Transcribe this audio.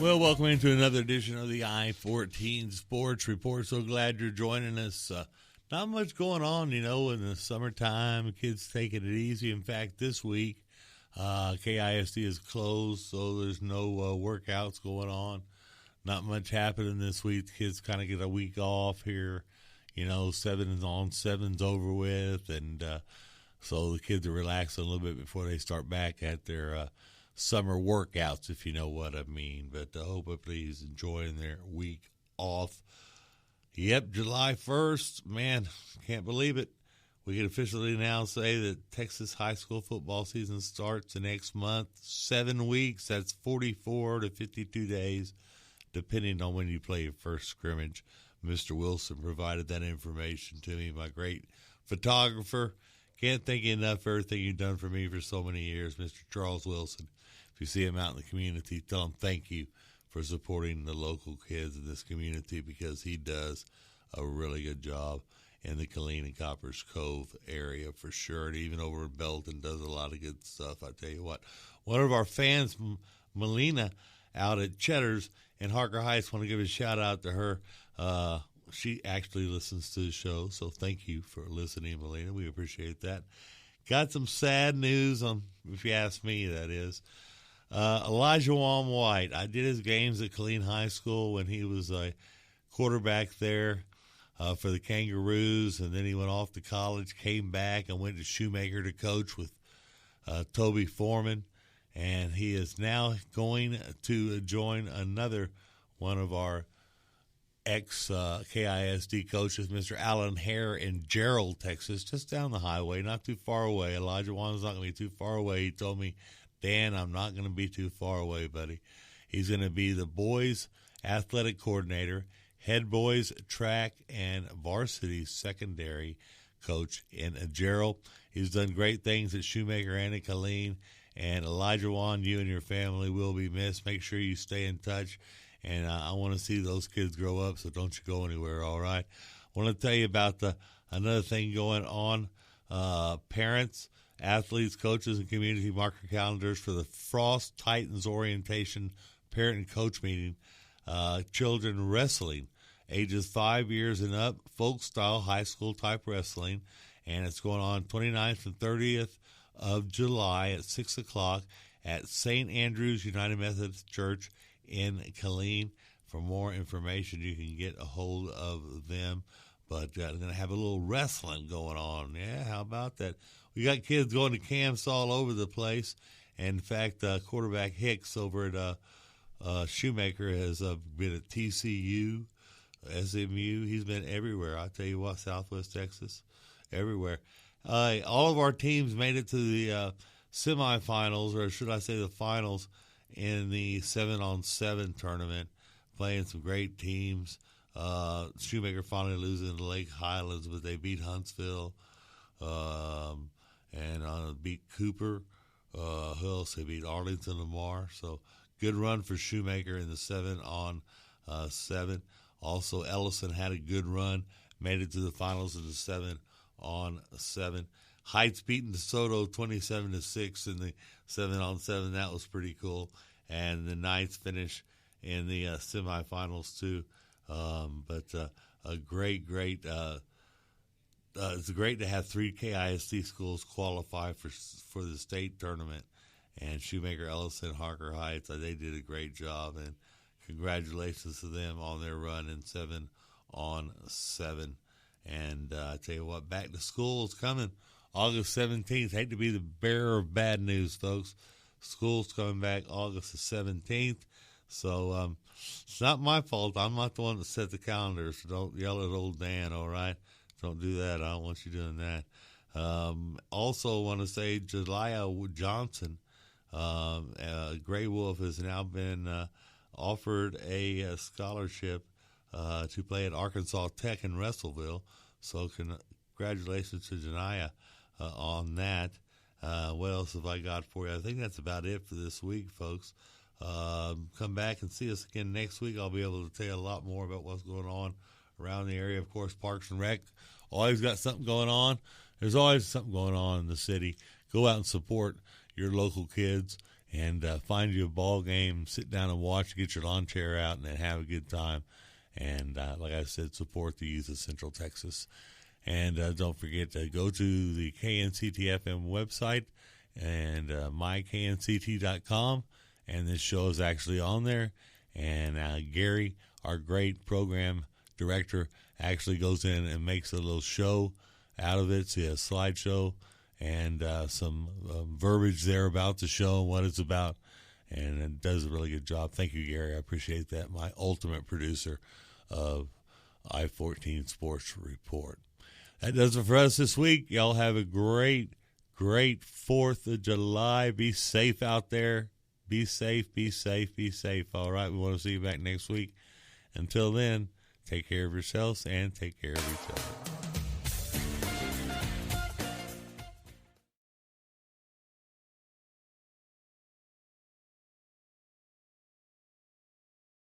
Well, welcome into another edition of the I14 Sports Report. So glad you're joining us. Not much going on, in the summertime. Kids taking it easy. In fact, this week, KISD is closed, so there's no workouts going on. Not much happening this week. The kids kind of get a week off here. 7 on, 7's over with, and so the kids are relaxing a little bit before they start back at their summer workouts, if you know what I mean. But I hope everybody's enjoying their week off. Yep, July 1st, man, can't believe it. We can officially now say that Texas high school football season starts the next month. 7 weeks, that's 44 to 52 days, depending on when you play your first scrimmage. Mr. Wilson provided that information to me, my great photographer. Can't thank you enough for everything you've done for me for so many years, Mr. Charles Wilson. If you see him out in the community, tell him thank you for supporting the local kids in this community, because he does a really good job in the Killeen and Coppers Cove area for sure. And even over in Belton does a lot of good stuff. I tell you what, one of our fans, Melina, out at Cheddar's in Harker Heights, want to give a shout out to her. She actually listens to the show, so thank you for listening, Melina. We appreciate that. Got some sad news, if you ask me, that is. Alijawon White. I did his games at Killeen High School when he was a quarterback there for the Kangaroos, and then he went off to college, came back, and went to Shoemaker to coach with Toby Foreman, and he is now going to join another one of our ex-KISD coaches, Mr. Alan Hare in Jarrell, Texas, just down the highway, not too far away. Alijawon's not going to be too far away. He told me, Dan, I'm not going to be too far away, buddy. He's going to be the boys' athletic coordinator, head boys track, and varsity secondary coach in Jarrell. He's done great things at Shoemaker and at Killeen. And Alijawon, you and your family will be missed. Make sure you stay in touch. And I want to see those kids grow up, so don't you go anywhere, all right? I want to tell you about another thing going on. Parents, athletes, coaches, and community marker calendars for the Frost Titans Orientation Parent and Coach Meeting. Children wrestling, ages 5 years and up, folk-style high school-type wrestling. And it's going on 29th and 30th of July at 6 o'clock at St. Andrew's United Methodist Church in Killeen. For more information, you can get a hold of them. But they're going to have a little wrestling going on. Yeah, how about that? We got kids going to camps all over the place. And in fact, quarterback Hicks over at Shoemaker has been at TCU, SMU. He's been everywhere. I tell you what, Southwest Texas, everywhere. All of our teams made it to the semifinals, or should I say the finals, in the 7-on-7 tournament, playing some great teams. Shoemaker finally losing to Lake Highlands, but they beat Huntsville and beat Cooper. Who else? They beat Arlington Lamar. So good run for Shoemaker in the 7-on-7. Also, Ellison had a good run, made it to the finals of the 7-on-7. Heights beating DeSoto 27-6 in the 7-on-7. That was pretty cool. And the Knights finish in the semifinals too. But a great. It's great to have 3 KISD schools qualify for the state tournament. And Shoemaker, Ellison, Harker Heights, they did a great job. And congratulations to them on their run in 7-on-7. And I tell you what, back to school is coming. August 17th. Hate to be the bearer of bad news, folks. School's coming back August the 17th. So it's not my fault. I'm not the one that set the calendar, so don't yell at old Dan, all right? Don't do that. I don't want you doing that. Also want to say Jeliah Johnson, Gray Wolf, has now been offered a scholarship to play at Arkansas Tech in Russellville. So congratulations to Jeliah on that. What else have I got for you? I think that's about it for this week, folks. Come back and see us again next week. I'll be able to tell you a lot more about what's going on around the area. Of course, Parks and Rec always got something going on. There's always something going on in the city. Go out and support your local kids and find you a ball game, sit down and watch, get your lawn chair out, and then have a good time. And like I said, support the youth of Central Texas. And don't forget to go to the KNCT-FM website and myknct.com. And this show is actually on there. And Gary, our great program director, actually goes in and makes a little show out of it. See a slideshow and some verbiage there about the show and what it's about. And it does a really good job. Thank you, Gary. I appreciate that. My ultimate producer of I14 Sports Report. That does it for us this week. Y'all have a great 4th of July. Be safe out there. Be safe, be safe, be safe. All right, we want to see you back next week. Until then, take care of yourselves and take care of each other.